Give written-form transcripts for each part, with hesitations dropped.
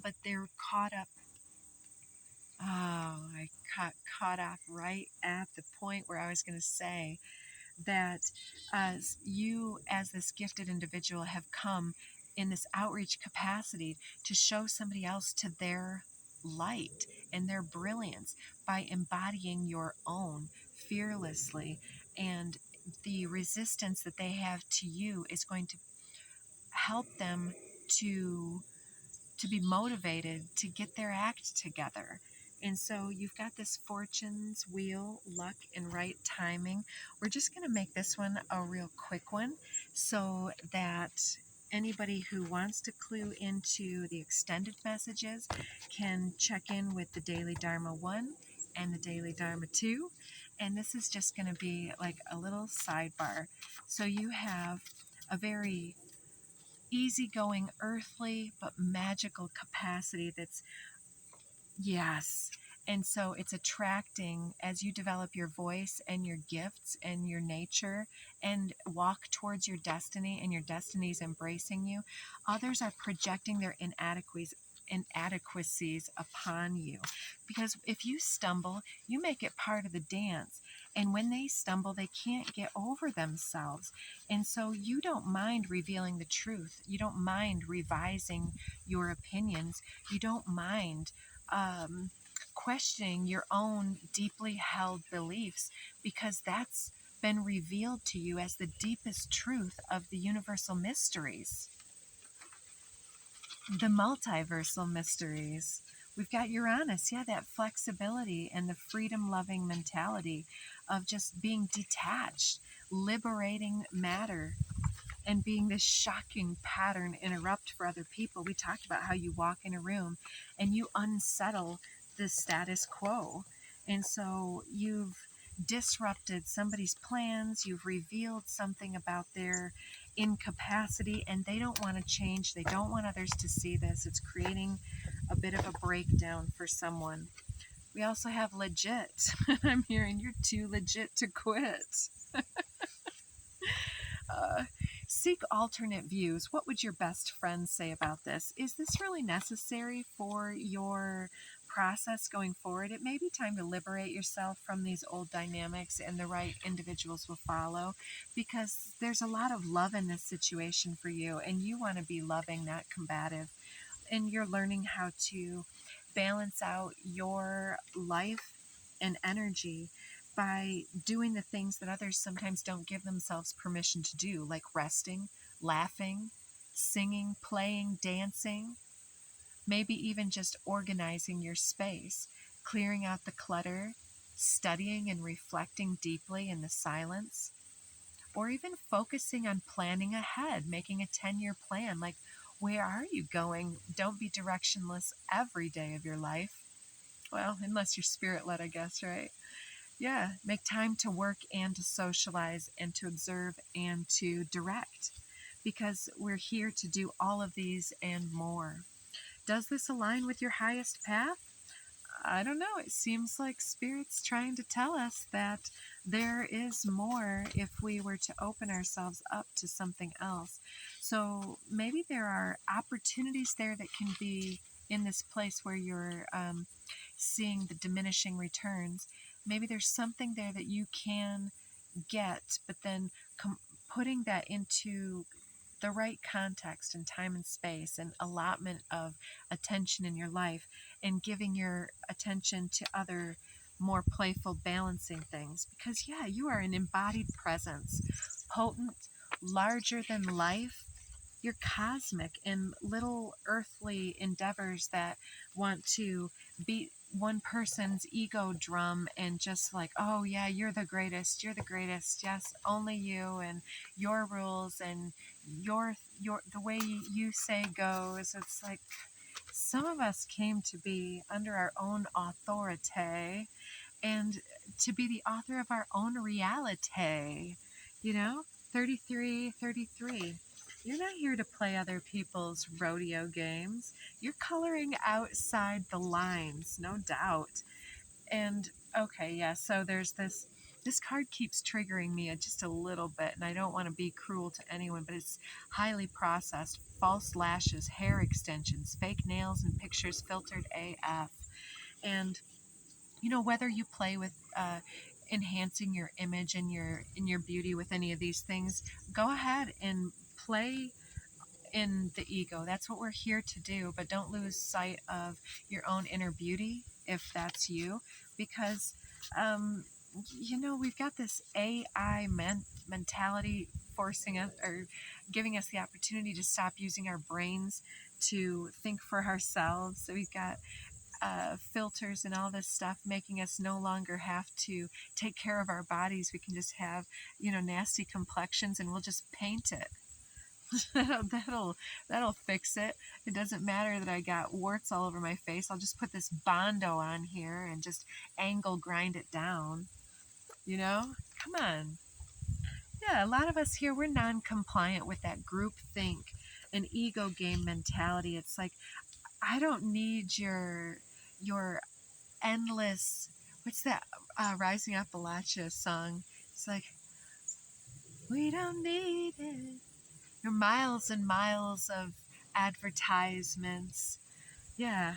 but they're caught up. Oh, I caught off right at the point where I was going to say that as you, as this gifted individual, have come in this outreach capacity to show somebody else to their light and their brilliance by embodying your own fearlessly. And the resistance that they have to you is going to help them to be motivated to get their act together. And so you've got this fortune's wheel, luck, and right timing. We're just going to make this one a real quick one so that anybody who wants to clue into the extended messages can check in with the Daily Dharma 1 and the Daily Dharma 2. And this is just going to be like a little sidebar. So you have a very easygoing, earthly, but magical capacity that's, yes. And so it's attracting, as you develop your voice and your gifts and your nature and walk towards your destiny, and your destiny's embracing you, others are projecting their inadequacies upon you. Because if you stumble, you make it part of the dance. And when they stumble, they can't get over themselves. And so you don't mind revealing the truth. You don't mind revising your opinions. You don't mind questioning your own deeply held beliefs, because that's been revealed to you as the deepest truth of the universal mysteries, the multiversal mysteries. We've got Uranus, yeah, that flexibility and the freedom-loving mentality of just being detached, liberating matter, and being this shocking pattern interrupt for other people. We talked about how you walk in a room and you unsettle the status quo. And so you've disrupted somebody's plans, you've revealed something about their incapacity, and they don't want to change. They don't want others to see this. It's creating a bit of a breakdown for someone. We also have legit. I'm hearing you're too legit to quit. Seek alternate views. What would your best friend say about this? Is this really necessary for your process going forward? It may be time to liberate yourself from these old dynamics, and the right individuals will follow, because there's a lot of love in this situation for you, and you want to be loving, not combative. And you're learning how to balance out your life and energy by doing the things that others sometimes don't give themselves permission to do, like resting, laughing, singing, playing, dancing, maybe even just organizing your space, clearing out the clutter, studying and reflecting deeply in the silence, or even focusing on planning ahead, making a 10-year plan, like, where are you going? Don't be directionless every day of your life. Well, unless you're spirit-led, I guess, right? Yeah, make time to work and to socialize and to observe and to direct, because we're here to do all of these and more. Does this align with your highest path? I don't know. It seems like Spirit's trying to tell us that there is more if we were to open ourselves up to something else. So maybe there are opportunities there that can be in this place where you're seeing the diminishing returns. Maybe there's something there that you can get, but then putting that into the right context and time and space and allotment of attention in your life, and giving your attention to other more playful balancing things. Because yeah, you are an embodied presence, potent, larger than life. You're cosmic, in little earthly endeavors that want to beat one person's ego drum and just like, oh yeah, you're the greatest, yes, only you, and your rules, and your the way you say goes. It's like, some of us came to be under our own authority and to be the author of our own reality, you know. 33. You're not here to play other people's rodeo games. You're coloring outside the lines, no doubt. And okay, yeah, so there's this This card keeps triggering me just a little bit, and I don't want to be cruel to anyone, but it's highly processed, false lashes, hair extensions, fake nails, and pictures filtered AF. And whether you play with enhancing your image and your beauty with any of these things, go ahead and play in the ego. That's what we're here to do, but don't lose sight of your own inner beauty if that's you, because we've got this AI mentality forcing us or giving us the opportunity to stop using our brains to think for ourselves. So we've got filters and all this stuff making us no longer have to take care of our bodies. We can just have nasty complexions, and we'll just paint it. that'll fix it. It doesn't matter that I got warts all over my face. I'll just put this Bondo on here and just angle grind it down. Come on. Yeah, a lot of us here, we're non-compliant with that group think and ego game mentality. It's like, I don't need your endless, what's that Rising Appalachia song? It's like, we don't need it. Your miles and miles of advertisements. Yeah,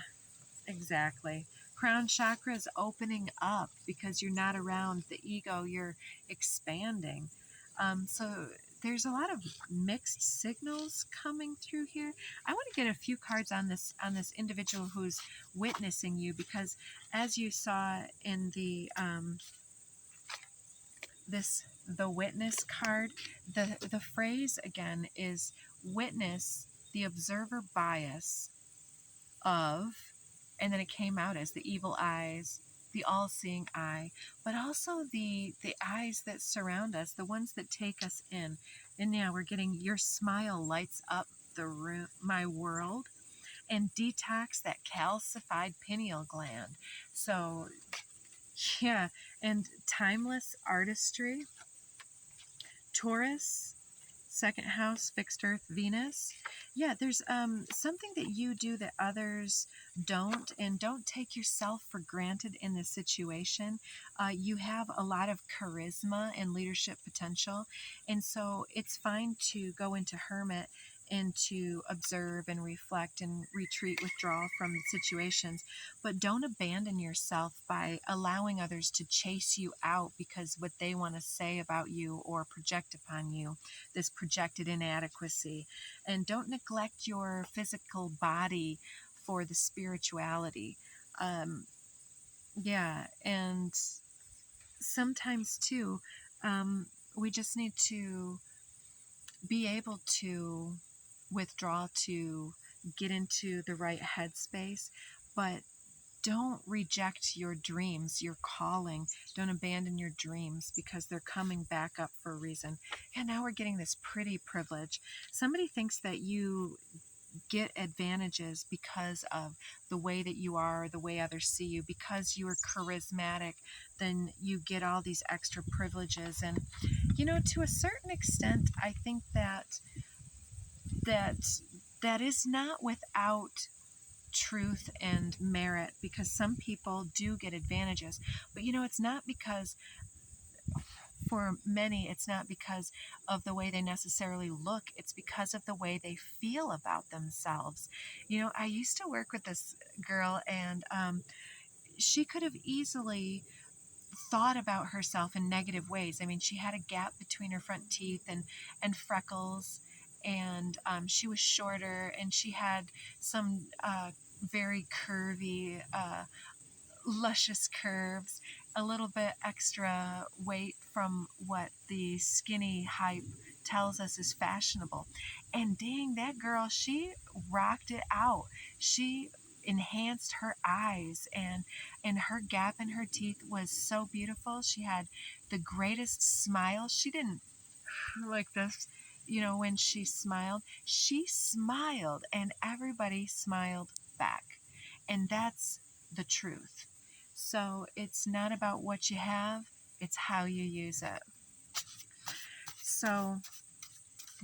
exactly. Crown chakra is opening up because you're not around the ego, you're expanding. So there's a lot of mixed signals coming through here. I want to get a few cards on this individual who's witnessing you, because as you saw in the the witness card, the phrase again is witness the observer bias of, and then it came out as the evil eyes, the all-seeing eye, but also the eyes that surround us, the ones that take us in. And now we're getting your smile lights up the room, my world, and detox that calcified pineal gland. So yeah, and timeless artistry. Taurus, second house, fixed earth, Venus. Yeah, there's something that you do that others don't, and don't take yourself for granted in this situation. You have a lot of charisma and leadership potential, and so it's fine to go into hermit and to observe and reflect and retreat, withdraw from situations, but don't abandon yourself by allowing others to chase you out because what they want to say about you or project upon you, this projected inadequacy. And don't neglect your physical body for the spirituality. Yeah, and sometimes too, we just need to be able to withdraw to get into the right headspace, but don't reject your dreams, your calling. Don't abandon your dreams, because they're coming back up for a reason. And now we're getting this pretty privilege. Somebody thinks that you get advantages because of the way that you are, the way others see you, because you are charismatic, then you get all these extra privileges. And to a certain extent, I think that is not without truth and merit, because some people do get advantages, but it's not because, for many, it's not because of the way they necessarily look, it's because of the way they feel about themselves. I used to work with this girl, and she could have easily thought about herself in negative ways. I mean, she had a gap between her front teeth and freckles, and she was shorter, and she had some very curvy, luscious curves, a little bit extra weight from what the skinny hype tells us is fashionable. And dang, that girl, she rocked it out. She enhanced her eyes, and her gap in her teeth was so beautiful. She had the greatest smile. She didn't like this, when she smiled and everybody smiled back. And that's the truth. So it's not about what you have, it's how you use it. So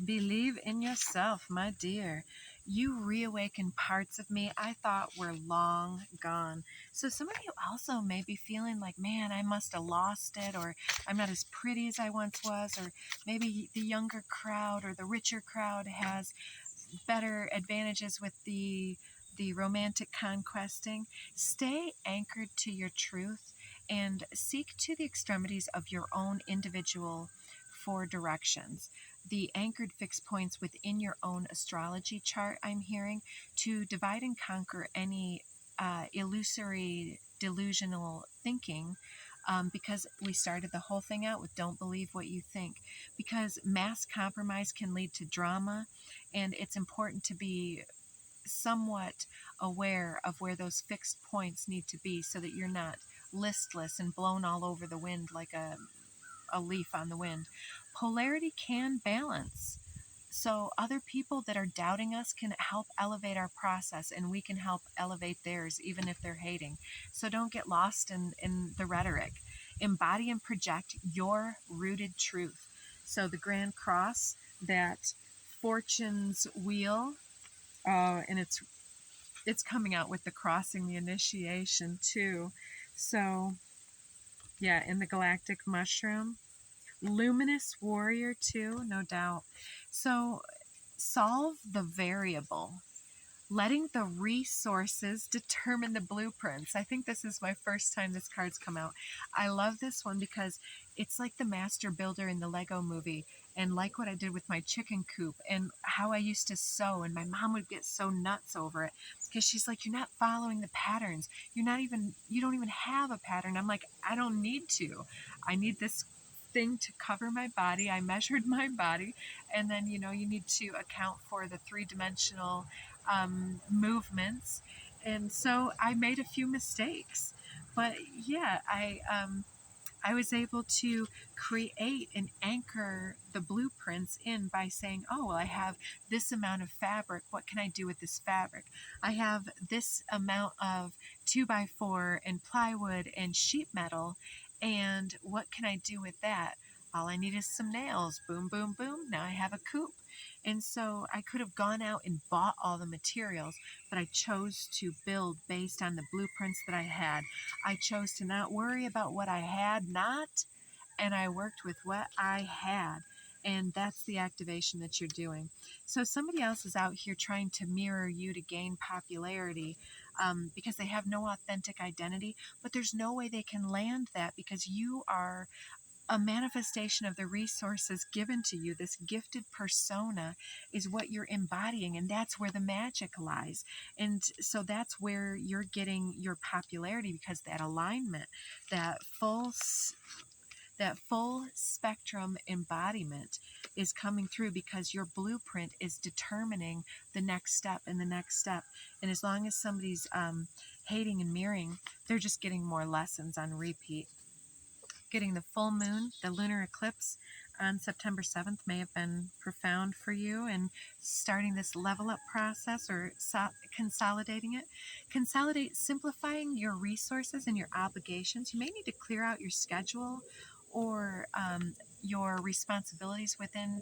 believe in yourself, my dear. You reawaken parts of me I thought were long gone. So some of you also may be feeling like, man, I must have lost it, or I'm not as pretty as I once was, or maybe the younger crowd or the richer crowd has better advantages with the romantic conquesting. Stay anchored to your truth and seek to the extremities of your own individual four directions. The anchored fixed points within your own astrology chart, I'm hearing, to divide and conquer any illusory, delusional thinking. Because we started the whole thing out with don't believe what you think. Because mass compromise can lead to drama, and it's important to be somewhat aware of where those fixed points need to be so that you're not listless and blown all over the wind like a leaf on the wind. Polarity can balance. So other people that are doubting us can help elevate our process, and we can help elevate theirs, even if they're hating. So don't get lost in the rhetoric. Embody and project your rooted truth. So the Grand Cross, that Fortune's wheel, and it's coming out with the crossing, the initiation too. So yeah, in the galactic mushroom, luminous warrior too, no doubt. So solve the variable, letting the resources determine the blueprints. I think this is my first time this card's come out. I love this one because it's like the master builder in the Lego movie, and like what I did with my chicken coop and how I used to sew, and my mom would get so nuts over it because she's like, you're not following the patterns. You don't even have a pattern. I'm like, I don't need to. I need this thing to cover my body. I measured my body, and then you need to account for the three-dimensional movements, and so I made a few mistakes, but yeah, I was able to create and anchor the blueprints in by saying, oh, well, I have this amount of fabric. What can I do with this fabric? I have this amount of 2x4 and plywood and sheet metal, and what can I do with that? All I need is some nails. Boom, boom, boom. Now I have a coop. And so I could have gone out and bought all the materials, but I chose to build based on the blueprints that I had. I chose to not worry about what I had not, and I worked with what I had. And that's the activation that you're doing. So somebody else is out here trying to mirror you to gain popularity, because they have no authentic identity, but there's no way they can land that because you are a manifestation of the resources given to you. This gifted persona is what you're embodying, and that's where the magic lies. And so that's where you're getting your popularity, because that alignment, that full spectrum embodiment is coming through, because your blueprint is determining the next step and the next step. And as long as somebody's hating and mirroring, they're just getting more lessons on repeat. Getting the full moon, the lunar eclipse on September 7th may have been profound for you, and starting this level up process, or consolidating it. Consolidate, simplifying your resources and your obligations. You may need to clear out your schedule or your responsibilities within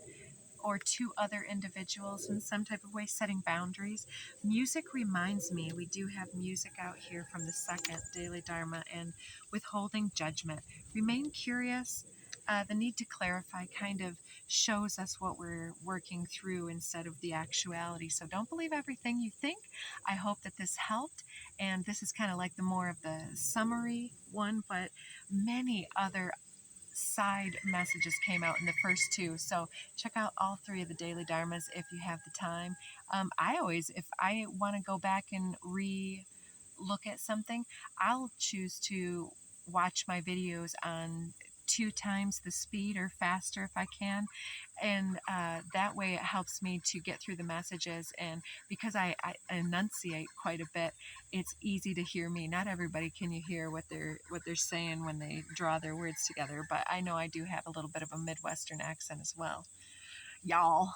or to other individuals in some type of way, setting boundaries. Music reminds me, we do have music out here from the second Daily Dharma, and withholding judgment. Remain curious. The need to clarify kind of shows us what we're working through instead of the actuality. So don't believe everything you think. I hope that this helped. And this is kind of like the more of the summary one, but many other side messages came out in the first two. So check out all three of the Daily Dharmas if you have the time. I always, if I want to go back and look at something, I'll choose to watch my videos on 2 times the speed or faster if I can, and that way it helps me to get through the messages. And because I enunciate quite a bit, it's easy to hear me. Not everybody can you hear what they're saying when they draw their words together, but I know I do have a little bit of a Midwestern accent as well, y'all.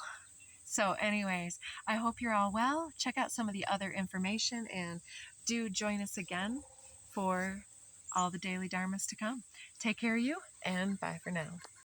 So anyways, I hope you're all well. Check out some of the other information, and do join us again for all the Daily Dharmas to come. Take care of you, and bye for now.